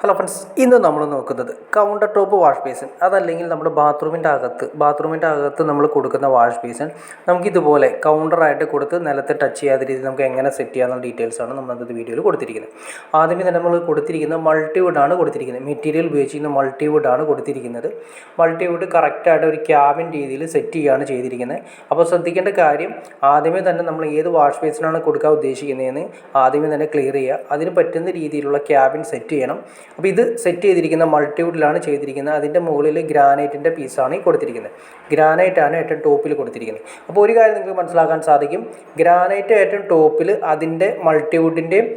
Hello friends, ഇന്ന് നമ്മൾ നോക്കുന്നത് കൗണ്ടർ ടോപ്പ് വാഷ് ബേസിൻ, അതല്ലെങ്കിൽ നമ്മുടെ ബാത്റൂമിൻ്റെ അകത്ത് നമ്മൾ കൊടുക്കുന്ന വാഷ് ബേസിൻ നമുക്കിതുപോലെ കൗണ്ടറായിട്ട് കൊടുത്ത് നിലത്ത് ടച്ച് ചെയ്യാത്ത രീതിയിൽ നമുക്ക് എങ്ങനെ സെറ്റ് ചെയ്യാമെന്ന ഡീറ്റെയിൽസാണ് നമ്മളത് വീഡിയോയിൽ കൊടുത്തിരിക്കുന്നത്. ആദ്യമേ തന്നെ നമ്മൾ കൊടുത്തിരിക്കുന്ന മൾട്ടിവുഡാണ് കൊടുത്തിരിക്കുന്നത്. മെറ്റീരിയൽ ഉപയോഗിച്ചിരിക്കുന്ന മൾട്ടിവുഡാണ് കൊടുത്തിരിക്കുന്നത്. മൾട്ടിവുഡ് കറക്റ്റായിട്ട് ഒരു ക്യാബിൻ രീതിയിൽ സെറ്റ് ചെയ്യുകയാണ് ചെയ്തിരിക്കുന്നത്. അപ്പോൾ ശ്രദ്ധിക്കേണ്ട കാര്യം, ആദ്യമേ തന്നെ നമ്മൾ ഏത് വാഷ് ബേസിനാണ് കൊടുക്കാൻ ഉദ്ദേശിക്കുന്നതെന്ന് ആദ്യമേ തന്നെ ക്ലിയർ ചെയ്യുക. അതിന് പറ്റുന്ന രീതിയിലുള്ള ക്യാബിൻ സെറ്റ് ചെയ്യണം. അപ്പോൾ ഇത് സെറ്റ് ചെയ്തിരിക്കുന്ന മൾട്ടിവുഡിലാണ് ചെയ്തിരിക്കുന്നത്. അതിൻ്റെ മുകളിൽ ഗ്രാനൈറ്റിൻ്റെ പീസാണ് ഈ കൊടുത്തിരിക്കുന്നത്. ഗ്രാനൈറ്റാണ് ഏറ്റവും ടോപ്പിൽ കൊടുത്തിരിക്കുന്നത്. അപ്പോൾ ഒരു കാര്യം നിങ്ങൾക്ക് മനസ്സിലാക്കാൻ സാധിക്കും, ഗ്രാനൈറ്റ് ഏറ്റവും ടോപ്പിൽ അതിൻ്റെ മൾട്ടിവുഡിൻ്റെയും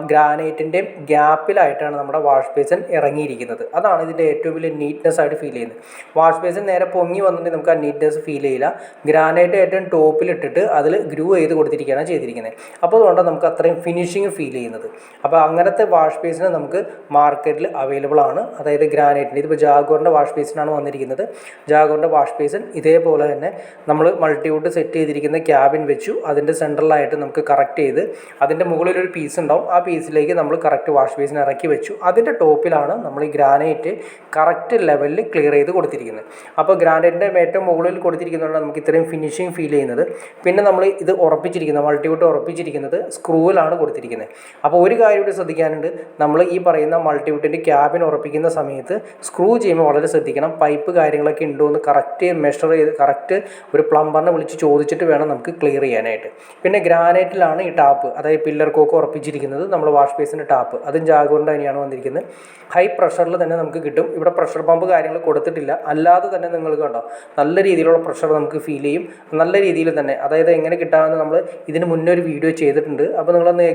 ഗ്രാനൈറ്റിൻ്റെയും ഗ്യാപ്പിലായിട്ടാണ് നമ്മുടെ വാഷ് ബേസിൻ ഇറങ്ങിയിരിക്കുന്നത്. അതാണ് ഇതിൻ്റെ ഏറ്റവും വലിയ നീറ്റ്നെസ് ആയിട്ട് ഫീൽ ചെയ്യുന്നത്. വാഷ് ബേസിൻ നേരെ പൊങ്ങി വന്നിട്ട് നമുക്ക് ആ നീറ്റ്നെസ് ഫീൽ ചെയ്യില്ല. ഗ്രാനൈറ്റ് ഏറ്റവും ടോപ്പിലിട്ടിട്ട് അതിൽ ഗ്രൂ ചെയ്ത് കൊടുത്തിരിക്കുകയാണ് ചെയ്തിരിക്കുന്നത്. അപ്പോൾ അതുകൊണ്ട് നമുക്ക് അത്രയും ഫിനിഷിങ് ഫീൽ ചെയ്യുന്നത്. അപ്പോൾ അങ്ങനത്തെ വാഷ് ബേസിന് നമുക്ക് മാർക്കറ്റിൽ അവൈലബിൾ ആണ്. അതായത് ഗ്രാനൈറ്റിൻ്റെ, ഇതിപ്പോൾ ജാഗോറിൻ്റെ വാഷ് ബേസിനാണ് വന്നിരിക്കുന്നത്. ജാഗോറിൻ്റെ വാഷ് ബേസിൻ ഇതേപോലെ തന്നെ നമ്മൾ മൾട്ടിവുഡ് സെറ്റ് ചെയ്തിരിക്കുന്ന ക്യാബിൻ വെച്ചു. അതിൻ്റെ സെൻട്രലായിട്ട് നമുക്ക് കറക്റ്റ് ചെയ്ത് അതിൻ്റെ മുകളിലൊരു പീസ് ഉണ്ടാവും. ആ പീസിലേക്ക് നമ്മൾ കറക്റ്റ് വാഷ് ബേസിൻ ഇറക്കി വെച്ചു. അതിൻ്റെ ടോപ്പിലാണ് നമ്മൾ ഈ ഗ്രാനൈറ്റ് കറക്റ്റ് ലെവലിൽ ക്ലിയർ ചെയ്ത് കൊടുത്തിരിക്കുന്നത്. അപ്പോൾ ഗ്രാനൈറ്റിൻ്റെ ഏറ്റവും മുകളിൽ കൊടുത്തിരിക്കുന്നതുകൊണ്ട് നമുക്ക് ഇത്രയും ഫിനിഷിങ് ഫീൽ ചെയ്യുന്നത്. പിന്നെ നമ്മൾ ഇത് ഉറപ്പിച്ചിരിക്കുന്നത്, മൾട്ടിവുഡ് ഉറപ്പിച്ചിരിക്കുന്നത് സ്ക്രൂവിലാണ് കൊടുത്തിരിക്കുന്നത്. അപ്പോൾ ഒരു കാര്യം കൂടി ശ്രദ്ധിക്കാനുണ്ട്, നമ്മൾ ഈ പറയുന്ന മൾട്ടിവുഡിൻ്റെ ക്യാബിൻ ഉറപ്പിക്കുന്ന സമയത്ത് സ്ക്രൂ ചെയ്യുമ്പോൾ വളരെ ശ്രദ്ധിക്കണം. പൈപ്പ് കാര്യങ്ങളൊക്കെ ഉണ്ടോ എന്ന് കറക്റ്റ് മെഷർ ചെയ്ത് കറക്റ്റ് ഒരു പ്ലംബറിനെ വിളിച്ച് ചോദിച്ചിട്ട് വേണം നമുക്ക് ക്ലിയർ ചെയ്യാനായിട്ട്. പിന്നെ ഗ്രാനൈറ്റിലാണ് ഈ ടാപ്പ്, അതായത് പില്ലർ കോക്ക് ഉറപ്പിച്ചിരിക്കുന്നത്. നമ്മൾ വാഷ് ബേസിൻ്റെ ടാപ്പ് അതും ജാഗോറിൻ്റെ തന്നെയാണ് വന്നിരിക്കുന്നത്. ഹൈ പ്രഷറിൽ തന്നെ നമുക്ക് കിട്ടും. ഇവിടെ പ്രഷർ പമ്പ് കാര്യങ്ങൾ കൊടുത്തിട്ടില്ല. അല്ലാതെ തന്നെ നിങ്ങൾക്ക് കണ്ടോ നല്ല രീതിയിലുള്ള പ്രഷർ നമുക്ക് ഫീൽ ചെയ്യും. നല്ല രീതിയിൽ തന്നെ, അതായത് എങ്ങനെ കിട്ടാമെന്ന് നമ്മൾ ഇതിന് മുന്നേ ഒരു വീഡിയോ ചെയ്തിട്ടുണ്ട്. അപ്പോൾ നിങ്ങളൊന്ന്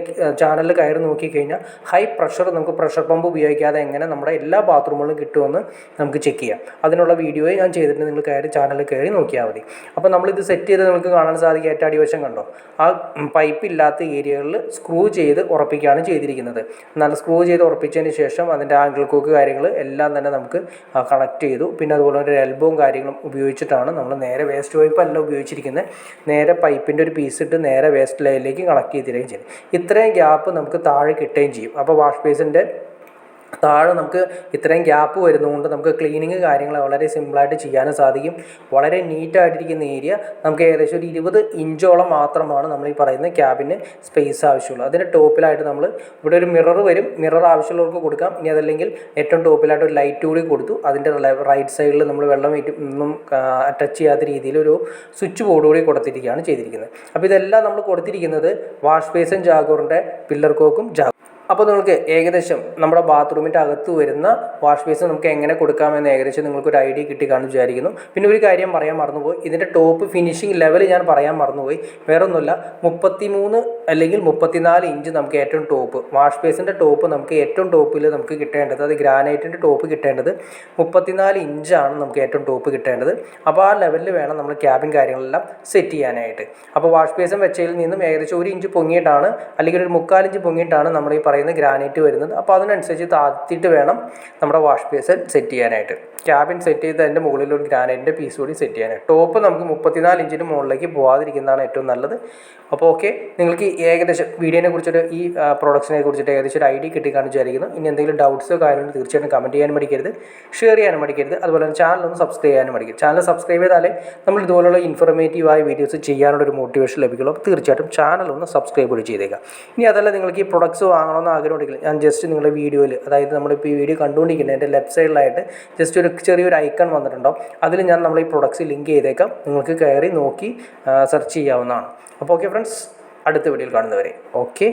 ചാനലിൽ കയറി നോക്കിക്കഴിഞ്ഞാൽ ഹൈ പ്രഷർ നമുക്ക് പ്രഷർ പമ്പ് ഉപയോഗിക്കാതെ എങ്ങനെ നമ്മുടെ എല്ലാ ബാത്റൂമുകളിലും കിട്ടുമെന്ന് നമുക്ക് ചെക്ക് ചെയ്യാം. അതിനുള്ള വീഡിയോയെ ഞാൻ ചെയ്തിട്ടുണ്ട്. നിങ്ങൾ ചാനലിൽ കയറി നോക്കിയാൽ മതി. അപ്പോൾ നമ്മളിത് സെറ്റ് ചെയ്ത് നിങ്ങൾക്ക് കാണാൻ സാധിക്കും. ഏറ്റവും അടിവശം കണ്ടോ, ആ പൈപ്പ് ഇല്ലാത്ത ഏരിയകളിൽ സ്ക്രൂ ചെയ്ത് ഉറപ്പിക്കുകയാണ് ചെയ്തിരിക്കുന്നത്. നല്ല സ്ക്രൂ ചെയ്ത് ഉറപ്പിച്ചതിന് ശേഷം അതിൻ്റെ ആംഗിൾ കോക്ക് കാര്യങ്ങൾ എല്ലാം തന്നെ നമുക്ക് കണക്ട് ചെയ്തു. പിന്നെ അതുപോലെ ഒരു എൽബോവും കാര്യങ്ങളും ഉപയോഗിച്ചിട്ടാണ് നമ്മൾ നേരെ വേസ്റ്റ് പൈപ്പ് അല്ല ഉപയോഗിച്ചിരിക്കുന്നത്. നേരെ പൈപ്പിൻ്റെ ഒരു പീസ് ഇട്ട് നേരെ വേസ്റ്റ് ലൈനിലേക്ക് കണക്ട് ചെയ്തിരിക്കുകയും ചെയ്യും. ഇത്രയും ഗ്യാപ്പ് നമുക്ക് താഴെ കിട്ടുകയും ചെയ്യും. അപ്പോൾ വാഷ് ബേസിൻ്റെ താഴെ നമുക്ക് ഇത്രയും ഗ്യാപ്പ് വരുന്നതുകൊണ്ട് നമുക്ക് ക്ലീനിങ് കാര്യങ്ങൾ വളരെ സിമ്പിളായിട്ട് ചെയ്യാനും സാധിക്കും. വളരെ നീറ്റായിട്ടിരിക്കുന്ന ഏരിയ. നമുക്ക് ഏകദേശം ഒരു 20 ഇഞ്ചോളം മാത്രമാണ് നമ്മൾ ഈ പറയുന്ന ക്യാബിന് സ്പേസ് ആവശ്യമുള്ളൂ. അതിൻ്റെ ടോപ്പിലായിട്ട് നമ്മൾ ഇവിടെ ഒരു മിറർ വരും. മിറർ ആവശ്യമുള്ളവർക്ക് കൊടുക്കാം. ഇനി അതല്ലെങ്കിൽ ഏറ്റവും ടോപ്പിലായിട്ട് ഒരു ലൈറ്റ് കൂടി കൊടുത്തു. അതിൻ്റെ റൈറ്റ് സൈഡിൽ നമ്മൾ വെള്ളം ഒന്നും ടച്ച് ചെയ്യാത്ത രീതിയിൽ ഒരു സ്വിച്ച് ബോർഡ് കൂടി കൊടുത്തിരിക്കുകയാണ് ചെയ്തിരിക്കുന്നത്. അപ്പോൾ ഇതെല്ലാം നമ്മൾ കൊടുത്തിരിക്കുന്നത് വാഷ് ബേസിൻ ജാഗോറിൻ്റെ പില്ലർ കോക്കും അപ്പോൾ നിങ്ങൾക്ക് ഏകദേശം നമ്മുടെ ബാത്റൂമിൻ്റെ അകത്ത് വരുന്ന വാഷ് ബേസിൻ നമുക്ക് എങ്ങനെ കൊടുക്കാമെന്ന് ഏകദേശം നിങ്ങൾക്കൊരു ഐഡിയ കിട്ടിക്കാണെന്ന് വിചാരിക്കുന്നു. പിന്നെ ഒരു കാര്യം പറയാൻ മറന്നുപോയി, ഇതിൻ്റെ ടോപ്പ് ഫിനിഷിംഗ് ലെവൽ ഞാൻ പറയാൻ മറന്നുപോയി. വേറൊന്നുമില്ല, 33 അല്ലെങ്കിൽ 34 ഇഞ്ച് നമുക്ക് ഏറ്റവും ടോപ്പ് വാഷ് ബേസിൻ്റെ ടോപ്പ് നമുക്ക് ഏറ്റവും ടോപ്പിൽ നമുക്ക് കിട്ടേണ്ടത്, അത് ഗ്രാനൈറ്റിൻ്റെ ടോപ്പ് കിട്ടേണ്ടത് 34 ഇഞ്ചാണ് നമുക്ക് ഏറ്റവും ടോപ്പ് കിട്ടേണ്ടത്. അപ്പോൾ ആ ലെവലിൽ വേണം നമ്മൾ ക്യാബിൻ കാര്യങ്ങളെല്ലാം സെറ്റ് ചെയ്യാനായിട്ട്. അപ്പോൾ വാഷ് ബേസിൻ വെച്ചതിൽ നിന്നും ഏകദേശം 1 ഇഞ്ച് പൊങ്ങിയിട്ടാണ്, അല്ലെങ്കിൽ ഒരു 3/4 ഇഞ്ച് പൊങ്ങിയിട്ടാണ് നമ്മൾ ഈ പറയുന്ന ഗ്രാനൈറ്റ് വരുന്നത്. അപ്പോൾ അതിനനുസരിച്ച് താഴ്ത്തിയിട്ട് വേണം നമ്മുടെ വാഷ് ബേസിൻ സെറ്റ് ചെയ്യാനായിട്ട്. ക്യാബിൻ സെറ്റ് ചെയ്ത് അതിൻ്റെ മുകളിൽ ഒരു ഗ്രാനൈറ്റിൻ്റെ പീസ് കൂടി സെറ്റ് ചെയ്യാനായിട്ട്. ടോപ്പ് നമുക്ക് 34 ഇഞ്ചിന് മുകളിലേക്ക് പോകാതിരിക്കുന്നതാണ് ഏറ്റവും നല്ലത്. അപ്പോൾ ഓക്കെ, നിങ്ങൾക്ക് ഏകദേശം വീഡിയോനെ കുറിച്ചിട്ട് ഈ പ്രൊഡക്ട്സിനെ കുറിച്ചിട്ട് ഏകദേശം ഒരു ഐഡിയ കിട്ടിക്കാണെന്ന് വിചാരിക്കുന്നു. ഇനി എന്തെങ്കിലും ഡൗട്ട്സോ കാര്യങ്ങളോ തീർച്ചയായിട്ടും കമൻറ്റ് ചെയ്യാനും മടിക്കരുത്, ഷെയർ ചെയ്യാനും മടിക്കരുത്. അതുപോലെ തന്നെ ചാനലൊന്ന് സബ്സ്ക്രൈബ് ചെയ്യാനും മടിക്കരുത്. ചാനൽ സബ്സ്ക്രൈബ് ചെയ്താലേ നമ്മൾ ഇതുപോലുള്ള ഇൻഫോർമേറ്റീവായ വീഡിയോസ് ചെയ്യാനുള്ളൊരു മോട്ടിവേഷൻ ലഭിക്കുള്ളൂ. അപ്പോൾ തീർച്ചയായിട്ടും ചാനലൊന്ന് സബ്സ്ക്രൈബ് കൂടി ചെയ്തേക്കാം. ഇനി അതല്ല, നിങ്ങൾക്ക് ഈ പ്രൊഡക്ട്സ് വാങ്ങണമെന്ന് ആഗ്രഹമുണ്ടെങ്കിൽ ഞാൻ ജസ്റ്റ് നിങ്ങളുടെ വീഡിയോയിൽ, അതായത് നമ്മളിപ്പോൾ ഈ വീഡിയോ കണ്ടുകൊണ്ടിരിക്കുന്നത് എൻ്റെ ലെഫ്റ്റ് സൈഡിലായിട്ട് ജസ്റ്റ് ഒരു ചെറിയൊരു ഐക്കൺ വന്നിട്ടുണ്ടാവും. അതിൽ ഞാൻ നമ്മൾ ഈ പ്രൊഡക്ട്സ് ലിങ്ക് ചെയ്തേക്കാം. നിങ്ങൾക്ക് കയറി നോക്കി സെർച്ച് ചെയ്യാവുന്നതാണ്. അപ്പോൾ ഓക്കെ ഫ്രണ്ട്സ്, അടുത്ത വീഡിയോയിൽ കാണുന്നവരെ ഓക്കെ.